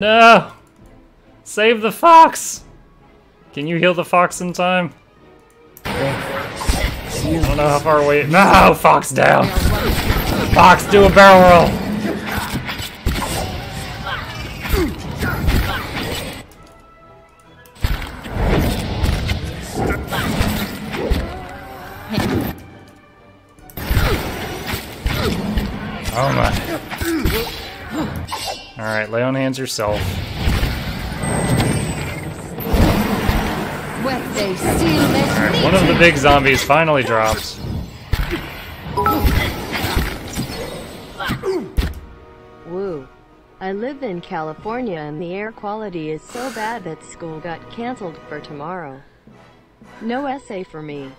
No! Save the fox! Can you heal the fox in time? I don't know how far away. No! Fox down! Fox, do a barrel roll! Oh my. Alright, lay on hands yourself. Alright, one of the big zombies finally drops. Woo. I live in California and the air quality is so bad that school got canceled for tomorrow. No essay for me.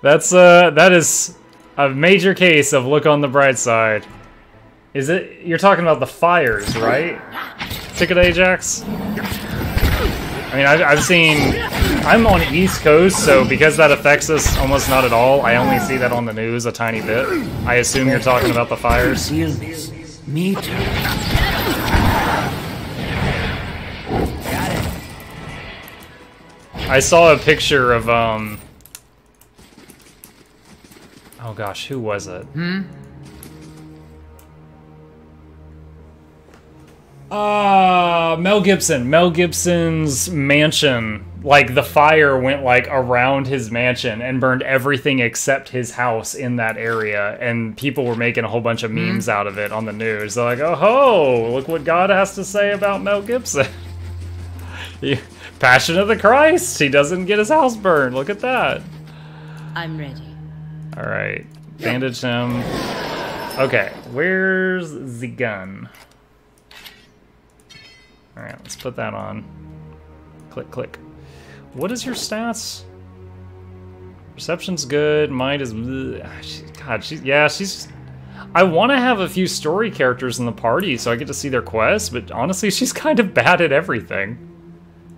That is a major case of look on the bright side. Is it? You're talking about the fires, right? Ticket Ajax? I mean, I've seen... I'm on East Coast, so because that affects us almost not at all, I only see that on the news a tiny bit. I assume you're talking about the fires. Me too. I saw a picture of, oh gosh, who was it? Mel Gibson. Mel Gibson's mansion. Like, the fire went, like, around his mansion and burned everything except his house in that area. And people were making a whole bunch of memes out of it on the news. They're like, oh ho, look what God has to say about Mel Gibson. Passion of the Christ. He doesn't get his house burned. Look at that. I'm ready. Alright. Bandage him. Okay, where's the gun? Alright, let's put that on. Click, click. What is your stats? Perception's good. Mind is... God, she's... I want to have a few story characters in the party so I get to see their quests, but honestly, she's kind of bad at everything.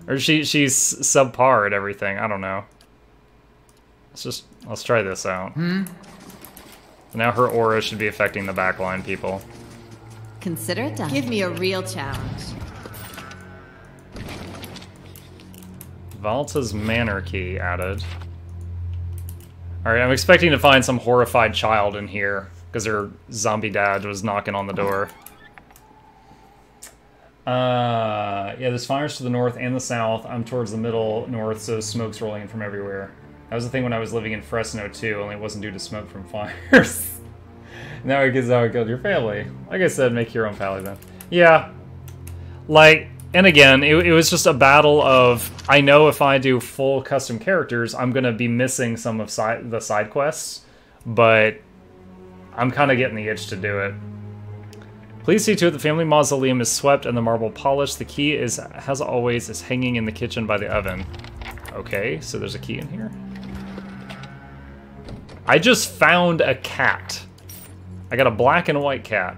Or she's subpar at everything. I don't know. Let's try this out. Now her aura should be affecting the backline people. Consider it done. Give me a real challenge. Valta's Manor Key added. Alright, I'm expecting to find some horrified child in here, because her zombie dad was knocking on the door. Yeah, there's fires to the north and the south. I'm towards the middle north, so smoke's rolling in from everywhere. That was the thing when I was living in Fresno, too, only it wasn't due to smoke from fires. Now it gets how it killed your family. Like I said, make your own family then. Yeah. Like... And again, it was just a battle of, I know if I do full custom characters, I'm going to be missing some of the side quests, but I'm kind of getting the itch to do it. Please see to it the family mausoleum is swept and the marble polished. The key is, as always, is hanging in the kitchen by the oven. Okay, so there's a key in here. I just found a cat. I got a black and white cat.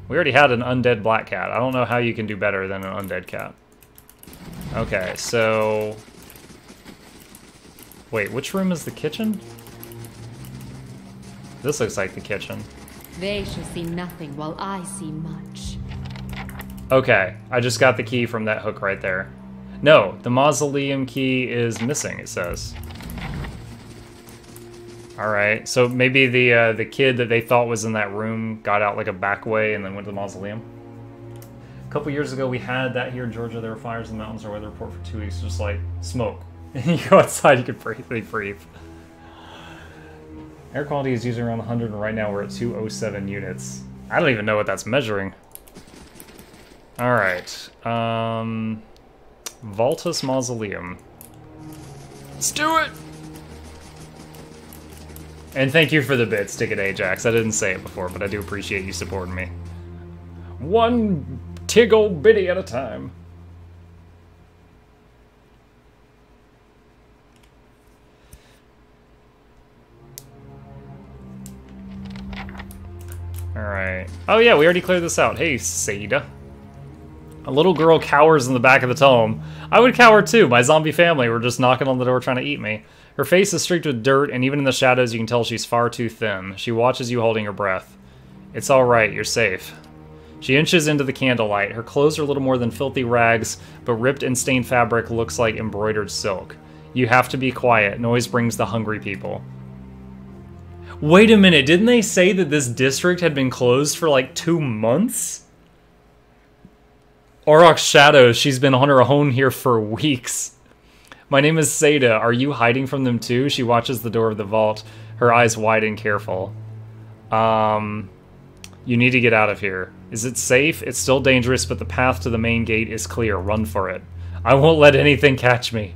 We already had an undead black cat. I don't know how you can do better than an undead cat. Okay, so... Wait, which room is the kitchen? This looks like the kitchen. They shall see nothing while I see much. Okay, I just got the key from that hook right there. No, the mausoleum key is missing, it says. Alright, so maybe the kid that they thought was in that room got out like a back way and then went to the mausoleum. A couple years ago we had that here in Georgia. There were fires in the mountains. Our weather report for 2 weeks, just like smoke. You go outside, you can breathe. Air quality is usually around 100, and right now we're at 207 units. I don't even know what that's measuring. Alright, Valtus Mausoleum. Let's do it! And thank you for the bits, Ticket Ajax. I didn't say it before, but I do appreciate you supporting me. One tig old bitty at a time. Alright. Oh yeah, we already cleared this out. Hey, Seda. A little girl cowers in the back of the tome. I would cower too. My zombie family were just knocking on the door trying to eat me. Her face is streaked with dirt, and even in the shadows you can tell she's far too thin. She watches you holding her breath. It's alright, you're safe. She inches into the candlelight. Her clothes are little more than filthy rags, but ripped and stained fabric looks like embroidered silk. You have to be quiet. Noise brings the hungry people. Wait a minute, didn't they say that this district had been closed for like 2 months? Auroch's shadows, she's been on her own here for weeks. My name is Seda. Are you hiding from them too? She watches the door of the vault, her eyes wide and careful. You need to get out of here. Is it safe? It's still dangerous, but the path to the main gate is clear. Run for it. I won't let anything catch me.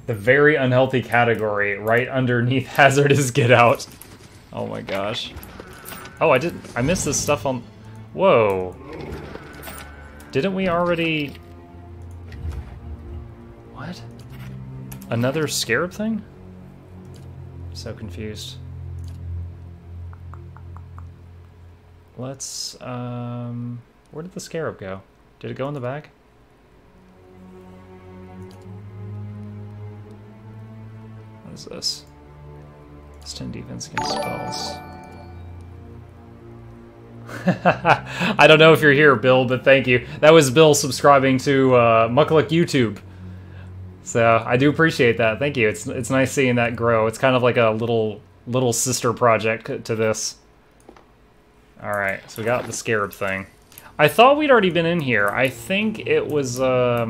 The very unhealthy category, right underneath hazardous get out. Oh my gosh. Oh, I missed this stuff on... Whoa. Didn't we already... What? Another scarab thing? So confused. Let's, where did the scarab go? Did it go in the back? What is this? It's 10 defense against spells. I don't know if you're here, Bill, but thank you. That was Bill subscribing to Mukluk YouTube. So I do appreciate that. Thank you. It's nice seeing that grow. It's kind of like a little sister project to this. All right, so we got the scarab thing. I thought we'd already been in here. I think it was. I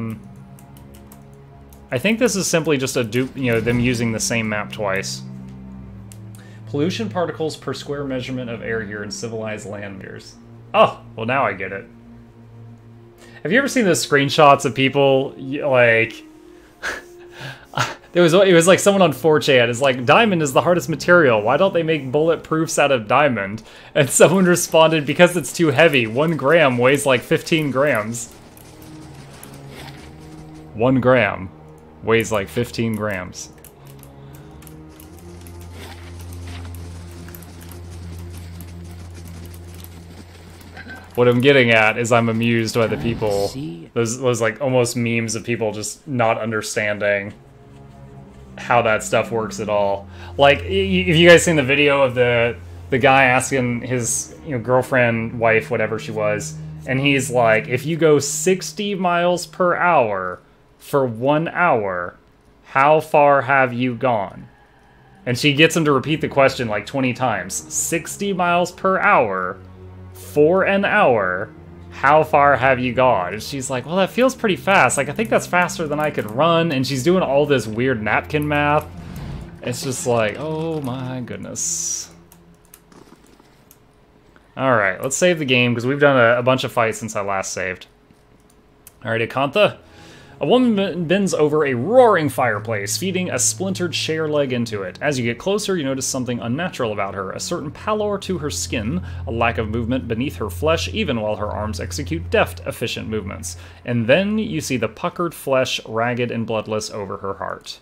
think this is simply just a dupe. You know, them using the same map twice. Pollution particles per square measurement of air here in civilized landmass. Oh, well now I get it. Have you ever seen those screenshots of people like? It was like someone on 4chan is like, diamond is the hardest material. Why don't they make bulletproofs out of diamond? And someone responded, because it's too heavy. 1 gram weighs like 15 grams. 1 gram weighs like 15 grams. What I'm getting at is I'm amused by the people, those like almost memes of people just not understanding how that stuff works at all. Like, if you guys seen the video of the guy asking his girlfriend, wife, whatever she was, and he's like, if you go 60 miles per hour for 1 hour, how far have you gone? And she gets him to repeat the question like 20 times. 60 miles per hour for an hour, how far have you gone? And she's like, well, that feels pretty fast. Like, I think that's faster than I could run. And she's doing all this weird napkin math. It's just like, oh my goodness. Alright, let's save the game, because we've done a bunch of fights since I last saved. Alright, Akantha. A woman bends over a roaring fireplace, feeding a splintered share leg into it. As you get closer, you notice something unnatural about her, a certain pallor to her skin, a lack of movement beneath her flesh, even while her arms execute deft, efficient movements. And then you see the puckered flesh, ragged and bloodless, over her heart.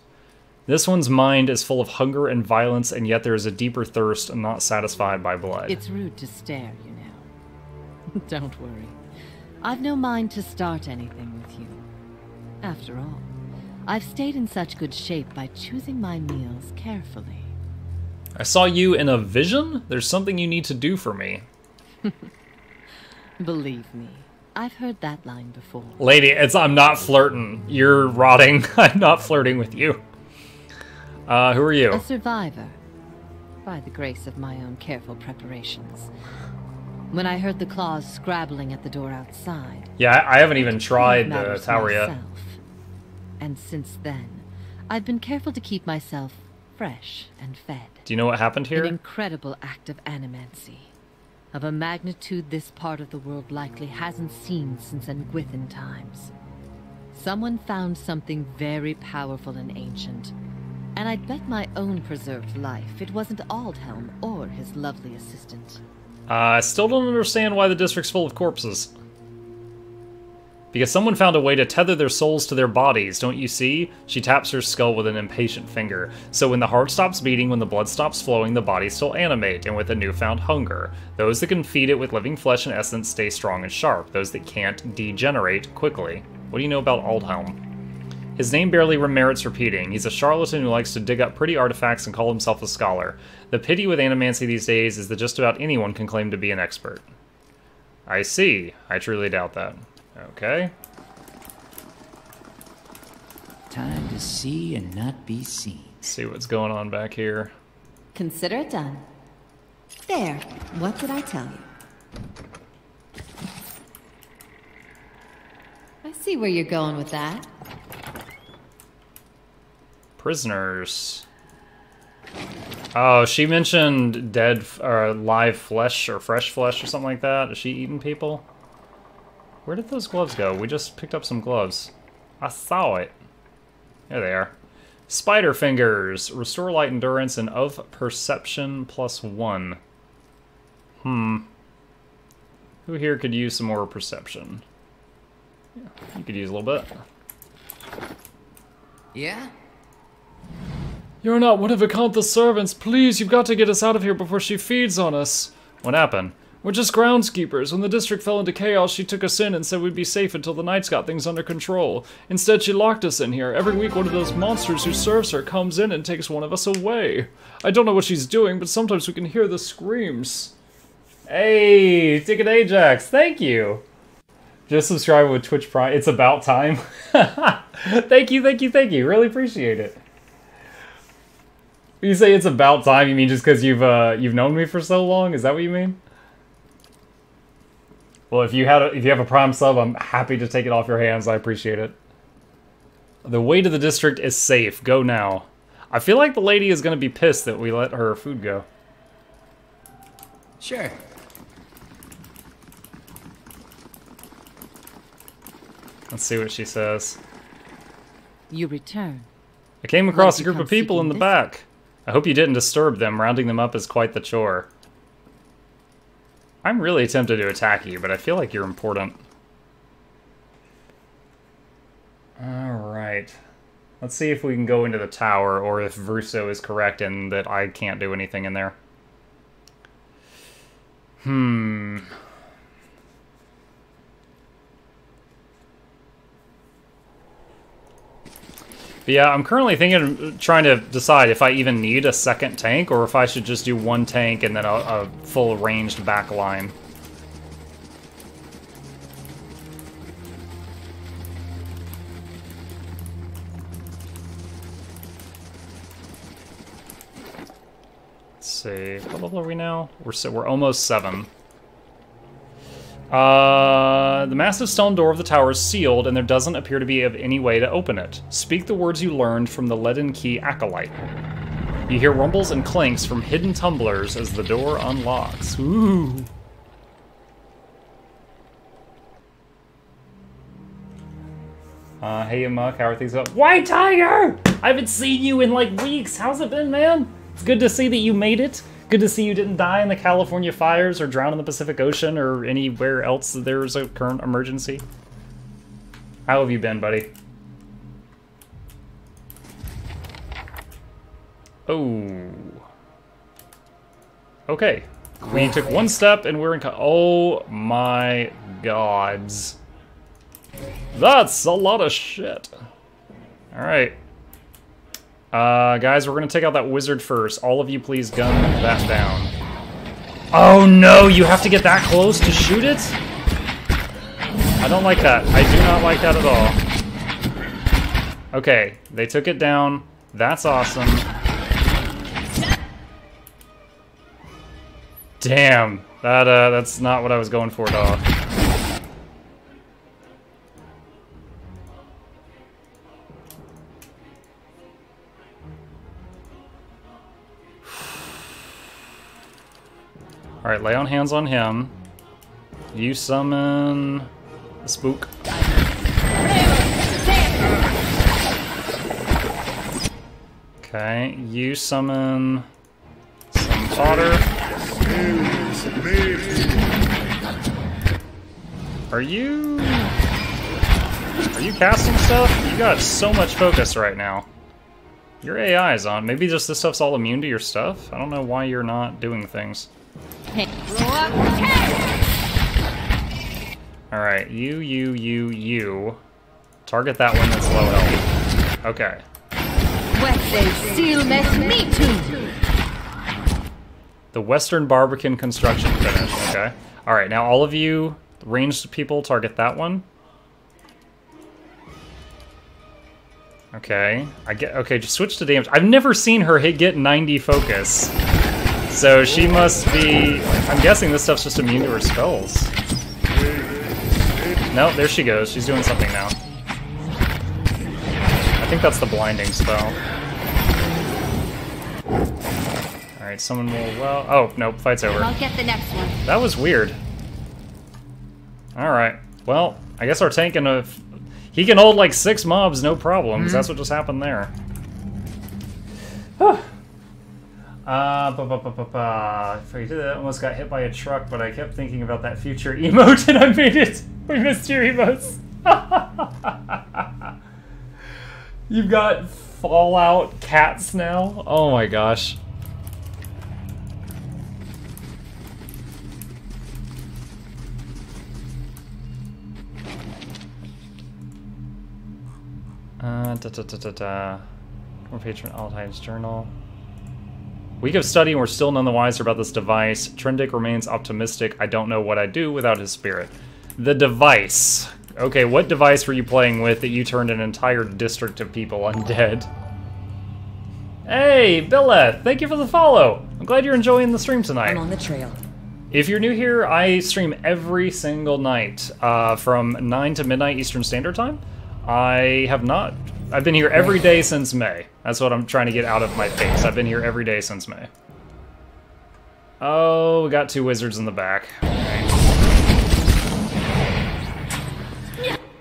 This one's mind is full of hunger and violence, and yet there is a deeper thirst, not satisfied by blood. It's rude to stare, you know. Don't worry. I've no mind to start anything with you. After all, I've stayed in such good shape by choosing my meals carefully. I saw you in a vision? There's something you need to do for me. Believe me, I've heard that line before. Lady, I'm not flirting. You're rotting. I'm not flirting with you. Who are you? A survivor, by the grace of my own careful preparations. When I heard the claws scrabbling at the door outside... Yeah, I haven't even tried the tower yet. And since then, I've been careful to keep myself fresh and fed. Do you know what happened here? An incredible act of animancy, of a magnitude this part of the world likely hasn't seen since Nguithan times. Someone found something very powerful and ancient, and I'd bet my own preserved life it wasn't Aldhelm or his lovely assistant. I still don't understand why the district's full of corpses. Because someone found a way to tether their souls to their bodies, don't you see? She taps her skull with an impatient finger. So when the heart stops beating, when the blood stops flowing, the bodies still animate, and with a newfound hunger. Those that can feed it with living flesh and essence stay strong and sharp. Those that can't degenerate quickly. What do you know about Aldhelm? His name barely merits repeating. He's a charlatan who likes to dig up pretty artifacts and call himself a scholar. The pity with animancy these days is that just about anyone can claim to be an expert. I see. I truly doubt that. Okay. Time to see and not be seen. See what's going on back here. Consider it done. There. What did I tell you? I see where you're going with that. Prisoners. Oh, she mentioned dead or live flesh or fresh flesh or something like that. Is she eating people? Where did those gloves go? We just picked up some gloves. I saw it. There they are. Spider fingers. Restore light endurance and of perception +1. Who here could use some more perception? Yeah, you could use a little bit. Yeah? You're not one of Acantha's servants. Please, you've got to get us out of here before she feeds on us. What happened? We're just groundskeepers. When the district fell into chaos, she took us in and said we'd be safe until the Knights got things under control. Instead, she locked us in here. Every week, one of those monsters who serves her comes in and takes one of us away. I don't know what she's doing, but sometimes we can hear the screams. Hey, Ticket Ajax, thank you. Just subscribe with Twitch Prime. It's about time. Thank you, thank you, thank you. Really appreciate it. You say it's about time, you mean just because you've known me for so long? Is that what you mean? Well, if you have a Prime sub, I'm happy to take it off your hands. I appreciate it. The way to the district is safe. Go now. I feel like the lady is going to be pissed that we let her food go. Sure. Let's see what she says. You return. I came across Why'd a you group come of people in seeking the this? back. I hope you didn't disturb them. Rounding them up is quite the chore. I'm really tempted to attack you, but I feel like you're important. Alright. Let's see if we can go into the tower, or if Verso is correct in that I can't do anything in there. But yeah, I'm currently thinking, trying to decide if I even need a second tank, or if I should just do one tank and then a full ranged back line. Let's see, what level are we now? We're almost 7. The massive stone door of the tower is sealed, and there doesn't appear to be any way to open it. Speak the words you learned from the leaden key acolyte. You hear rumbles and clinks from hidden tumblers as the door unlocks. Ooh. Hey Muck, how are things going? White Tiger! I haven't seen you in like weeks. How's it been, man? It's good to see that you made it. Good to see you didn't die in the California fires or drown in the Pacific Ocean or anywhere else that there's a current emergency. How have you been, buddy? Oh. Okay. We took one step and we're in oh my gods. That's a lot of shit. Alright. Guys, we're gonna take out that wizard first. All of you please gun that down. Oh no, you have to get that close to shoot it? I don't like that. I do not like that at all. Okay, they took it down. That's awesome. Damn, that's not what I was going for, dog. Alright, lay on hands on him. You summon the spook. Okay, you summon some fodder. Are you casting stuff? You got so much focus right now. Your AI is on. Maybe just this stuff's all immune to your stuff? I don't know why you're not doing things. Alright, you. Target that one that's low health. Okay. The Western Barbican construction finished. Okay. All right. Now all of you ranged people target that one. Okay. Okay. Just switch to damage. I've never seen her get 90 focus. So she must be... I'm guessing this stuff's just immune to her spells. No, there she goes. She's doing something now. I think that's the blinding spell. Alright, someone will... Well... Oh, nope. Fight's over. I'll get the next one. That was weird. Alright. Well, I guess our tank can... He can hold like 6 mobs, no problem, 'cause that's what just happened there. I almost got hit by a truck, but I kept thinking about that future emote and I made it. We missed your emotes. You've got Fallout cats now? Oh my gosh. More patron Altine's journal. Week of study, and we're still none the wiser about this device. Trendick remains optimistic. I don't know what I'd do without his spirit. The device. Okay, what device were you playing with that you turned an entire district of people undead? Hey, Billa! Thank you for the follow! I'm glad you're enjoying the stream tonight. I'm on the trail. If you're new here, I stream every single night from 9 to midnight Eastern Standard Time. I've been here every day since May. That's what I'm trying to get out of my face. I've been here every day since May. Oh, we got 2 wizards in the back.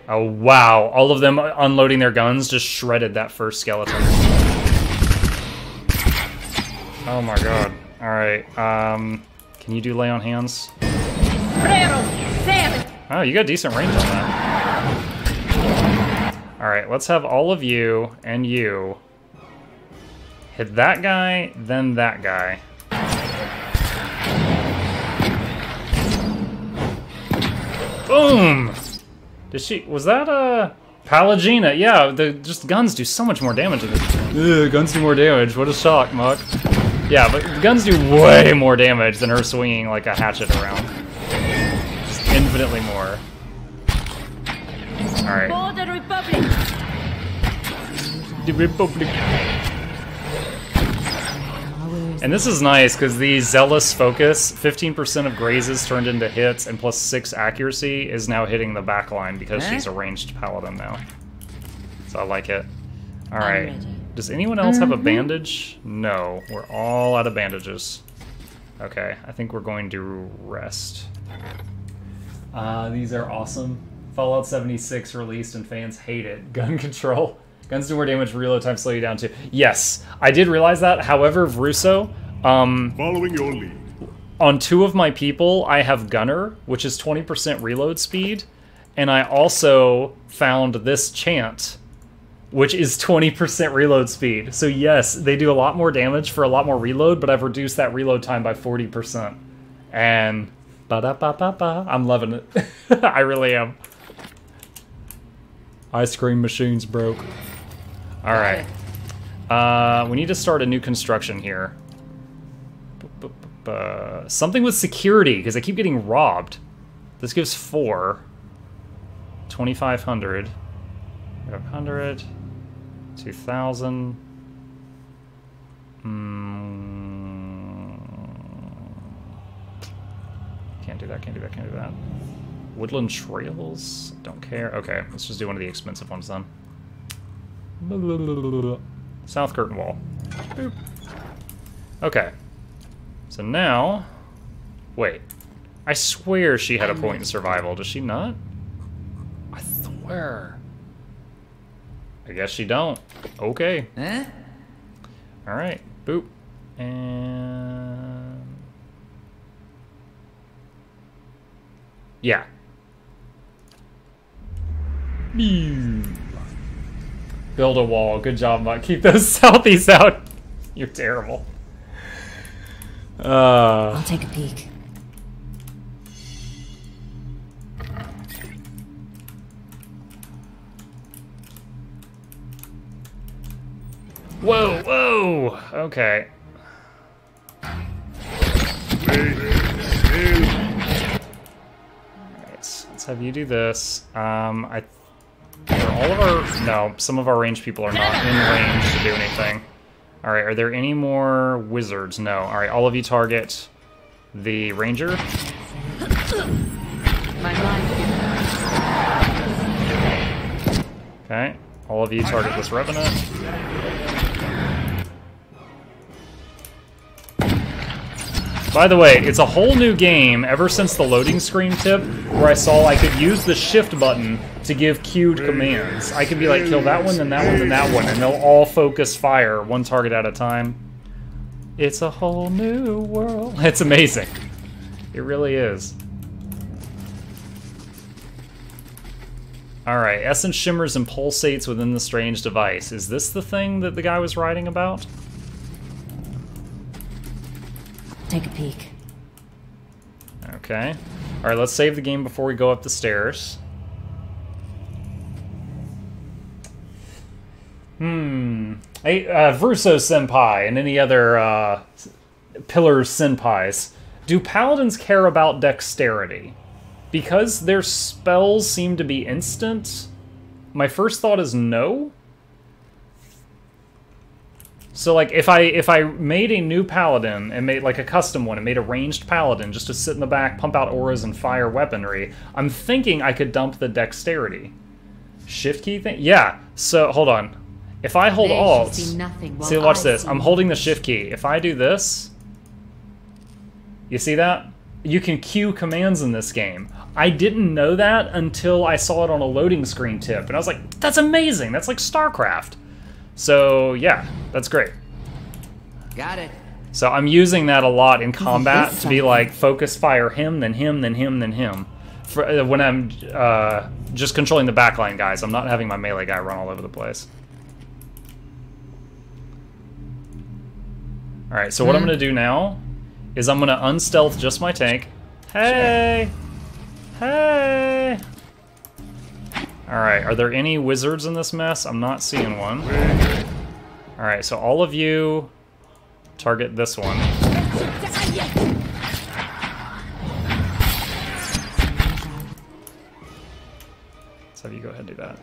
Oh, wow. All of them unloading their guns just shredded that first skeleton. Oh my god. Alright, can you do lay on hands? Oh, you got decent range on that. Alright, let's have all of you and you hit that guy, then that guy. Boom! Was that a Palagina? Yeah, just guns do so much more damage. Guns do more damage. What a shock, Muck. Yeah, but the guns do way more damage than her swinging like a hatchet around. Just infinitely more. Alright. The Republic. And this is nice, because the Zealous Focus, 15% of grazes turned into hits, and plus 6 accuracy is now hitting the back line because she's a ranged paladin now. So I like it. Alright. Does anyone else have a bandage? No. We're all out of bandages. Okay, I think we're going to rest. These are awesome. Fallout 76 released and fans hate it. Gun control. Guns do more damage, reload time slow you down too. Yes, I did realize that. However, Vruso, following your lead. On 2 of my people, I have Gunner, which is 20% reload speed, and I also found this chant, which is 20% reload speed. So yes, they do a lot more damage for a lot more reload, but I've reduced that reload time by 40%. And ba-da-ba-ba-ba, I'm loving it. I really am. Ice cream machine's broke. Alright. We need to start a new construction here. Something with security, because I keep getting robbed. This gives 4. 2,500. 500. 2,000. Can't do that, can't do that, can't do that. Woodland Trails? Don't care. Okay, let's just do one of the expensive ones then. South Curtain Wall. Boop. Okay. So now... Wait. I swear she had a point in survival. Does she not? I swear. I guess she don't. Okay. Huh? Alright. Boop. And... Yeah. Build a wall. Good job, Mutt. Keep those Southies out. You're terrible. I'll take a peek. Whoa, whoa! Okay. Alright, let's have you do this. All of our... No, some of our ranged people are not in range to do anything. Alright, are there any more wizards? No. Alright, all of you target the ranger. Okay, all of you target this revenant. By the way, it's a whole new game ever since the loading screen tip where I saw I could use the shift button to give queued commands. I could be like, kill that one, then that one, then that one, and they'll all focus fire, one target at a time. It's a whole new world. It's amazing. It really is. Alright, essence shimmers and pulsates within the strange device. Is this the thing that the guy was writing about? Take a peek. Okay. Alright, let's save the game before we go up the stairs. Hey, Verso Senpai and any other Pillar Senpais. Do paladins care about dexterity? Because their spells seem to be instant, my first thought is no. So like if I made a new paladin and made like a custom one and made a ranged paladin just to sit in the back, pump out auras and fire weaponry, I'm thinking I could dump the dexterity. Shift key thing? Yeah. So hold on. If I hold Alt, see, watch this. I'm holding the shift key. If I do this, you see that? You can queue commands in this game. I didn't know that until I saw it on a loading screen tip, and I was like, that's amazing. That's like StarCraft. So yeah, that's great. Got it. So I'm using that a lot in combat to be like, focus fire him, then him, then him, then him. For, when I'm just controlling the backline guys, I'm not having my melee guy run all over the place. Alright, so what I'm going to do now is I'm going to unstealth just my tank. Hey! Hey! Alright, are there any wizards in this mess? I'm not seeing one. Alright, so all of you target this one. Let's have you go ahead and do that.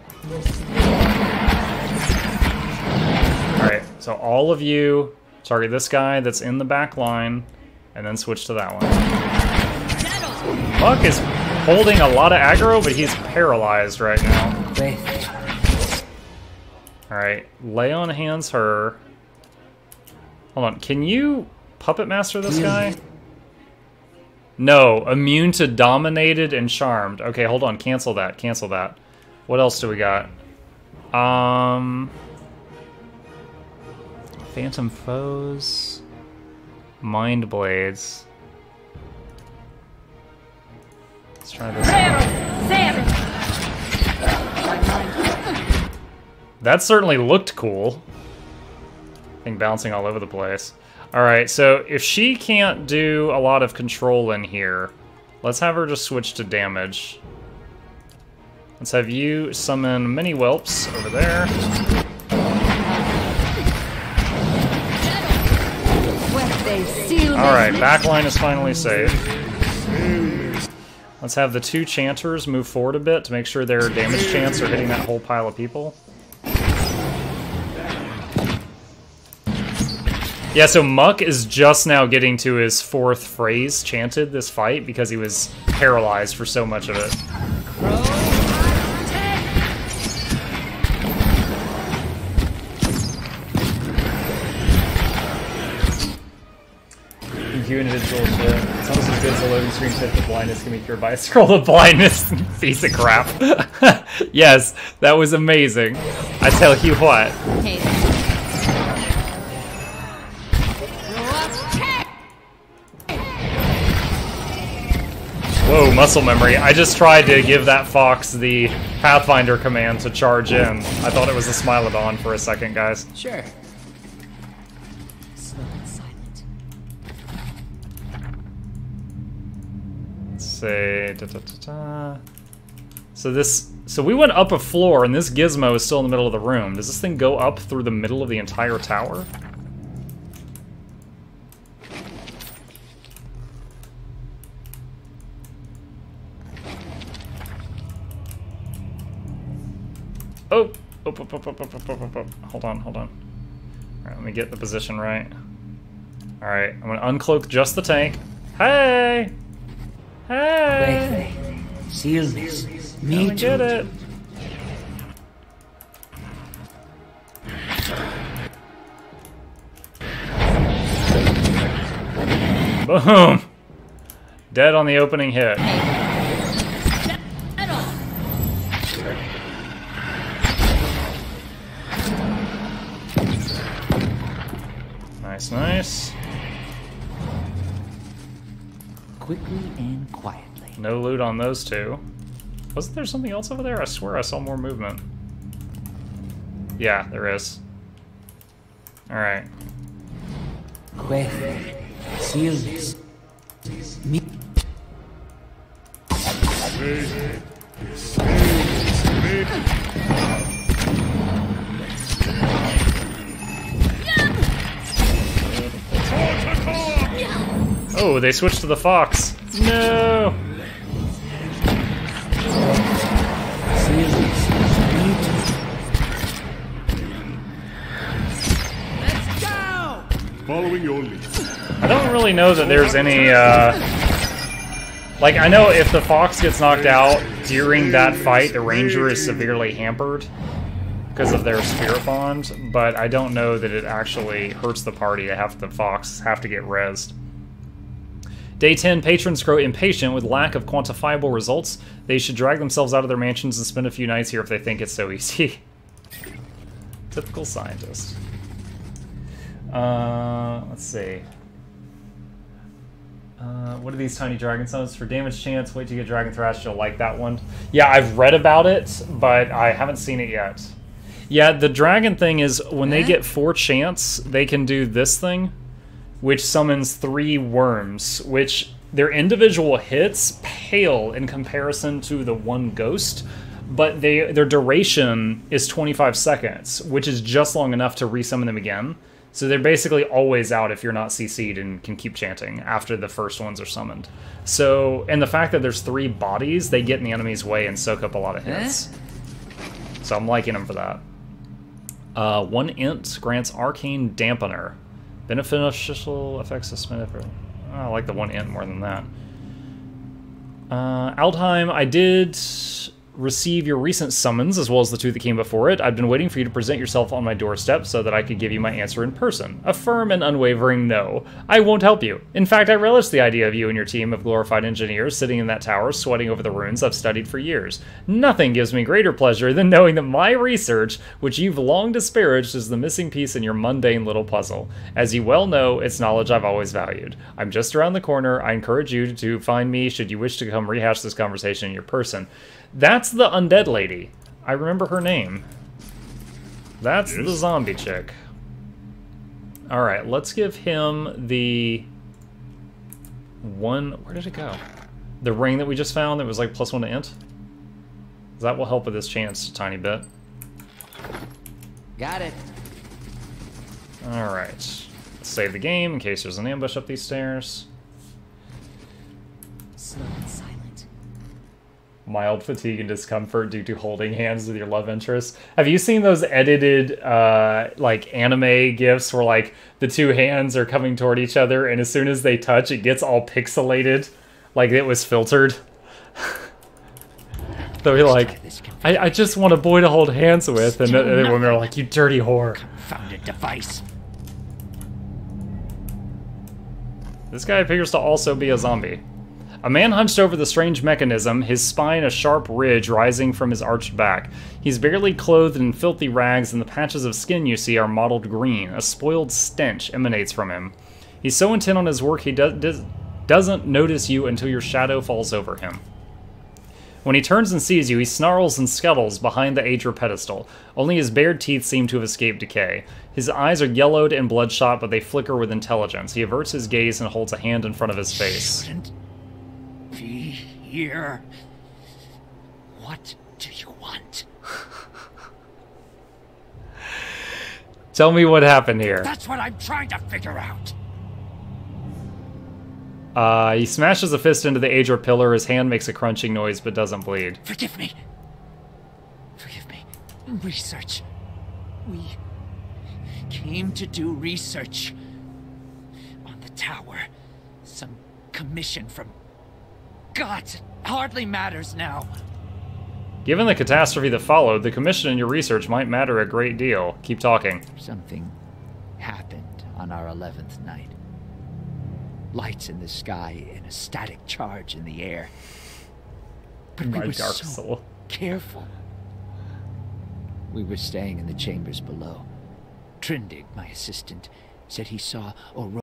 Alright, so all of you target this guy that's in the back line, and then switch to that one. Muck is holding a lot of aggro, but he's paralyzed right now. Alright, lay on hands her. Hold on, can you puppet master this guy? No, immune to dominated and charmed. Okay, hold on, cancel that, cancel that. What else do we got? Phantom foes, mind blades. Let's try this. That certainly looked cool. Thing bouncing all over the place. Alright, so if she can't do a lot of control in here, let's have her just switch to damage. Let's have you summon mini whelps over there. Alright, backline is finally safe. Let's have the two chanters move forward a bit to make sure their damage chants are hitting that whole pile of people. Yeah, so Muck is just now getting to his 4th phrase chanted this fight because he was paralyzed for so much of it. You individual shit. It's almost as good as a loading screen tip. The blindness can be cured by a scroll of blindness. Piece of crap. Yes, that was amazing. I tell you what. Whoa, muscle memory. I just tried to give that fox the Pathfinder command to charge in. I thought it was a Smilodon for a second, guys. Sure. Say So we went up a floor, and this gizmo is still in the middle of the room. Does this thing go up through the middle of the entire tower? Oh! Hold on. Alright, let me get the position right. Alright, I'm gonna uncloak just the tank. Hey! Hey! Seal this. Me too. Get it. Boom! Dead on the opening hit. Nice. Quickly and quietly. No loot on those two. Wasn't there something else over there? I swear I saw more movement. Yeah, there is. Alright. Quick. Seal this. Me. Oh, they switched to the fox. No! Seal this. Me too. Following your lead. I don't really know that there's any, like, I know if the fox gets knocked out during that fight, the ranger is severely hampered because of their spirit bond, but I don't know that it actually hurts the party to have the fox have to get rezzed. Day 10, patrons grow impatient with lack of quantifiable results. They should drag themselves out of their mansions and spend a few nights here if they think it's so easy. Typical scientist. Let's see. What are these tiny dragon summons? For damage chance, wait to get Dragon Thrash, you'll like that one. Yeah, I've read about it, but I haven't seen it yet. Yeah, the dragon thing is, when they get 4 chance, they can do this thing, which summons 3 worms, which their individual hits pale in comparison to the 1 ghost, but their duration is 25 seconds, which is just long enough to resummon them again. So they're basically always out if you're not CC'd and can keep chanting after the first ones are summoned. So, and the fact that there's 3 bodies, they get in the enemy's way and soak up a lot of hits. So I'm liking them for that. 1 int grants Arcane Dampener. Beneficial effects suspended for... Oh, I like the 1 int more than that. Aldheim, I did receive your recent summons, as well as the 2 that came before it. I've been waiting for you to present yourself on my doorstep so that I could give you my answer in person. A firm and unwavering no. I won't help you. In fact, I relish the idea of you and your team of glorified engineers sitting in that tower, sweating over the runes I've studied for years. Nothing gives me greater pleasure than knowing that my research, which you've long disparaged, is the missing piece in your mundane little puzzle. As you well know, it's knowledge I've always valued. I'm just around the corner. I encourage you to find me should you wish to come rehash this conversation in your person. That's the undead lady. I remember her name. That's the zombie chick. Alright, let's give him the one... Where did it go? The ring that we just found that was like +1 to int? That will help with this chance a tiny bit. Got it. Alright. Let's save the game in case there's an ambush up these stairs. Slow and silent. Mild fatigue and discomfort due to holding hands with your love interest. Have you seen those edited, like, anime gifs where, like, the 2 hands are coming toward each other, and as soon as they touch, it gets all pixelated, like it was filtered? They'll be like, I just want a boy to hold hands with, and the women are like, you dirty whore. Confounded device. This guy appears to also be a zombie. A man hunched over the strange mechanism, his spine a sharp ridge rising from his arched back. He's barely clothed in filthy rags, and the patches of skin you see are mottled green. A spoiled stench emanates from him. He's so intent on his work he doesn't notice you until your shadow falls over him. When he turns and sees you, he snarls and scuttles behind the Aedra pedestal. Only his bared teeth seem to have escaped decay. His eyes are yellowed and bloodshot, but they flicker with intelligence. He averts his gaze and holds a hand in front of his face. Shouldn't be here. What do you want? Tell me what happened here. That's what I'm trying to figure out. He smashes a fist into the Aedra pillar. His hand makes a crunching noise but doesn't bleed. Forgive me. Forgive me. Research. We came to do research on the tower. Some commission from gods. It hardly matters now. Given the catastrophe that followed, the commission in your research might matter a great deal. Keep talking. Something happened on our 11th night. Lights in the sky and a static charge in the air. But we My were dark so soul. careful. We were staying in the chambers below. Trindig, my assistant, said he saw Aurora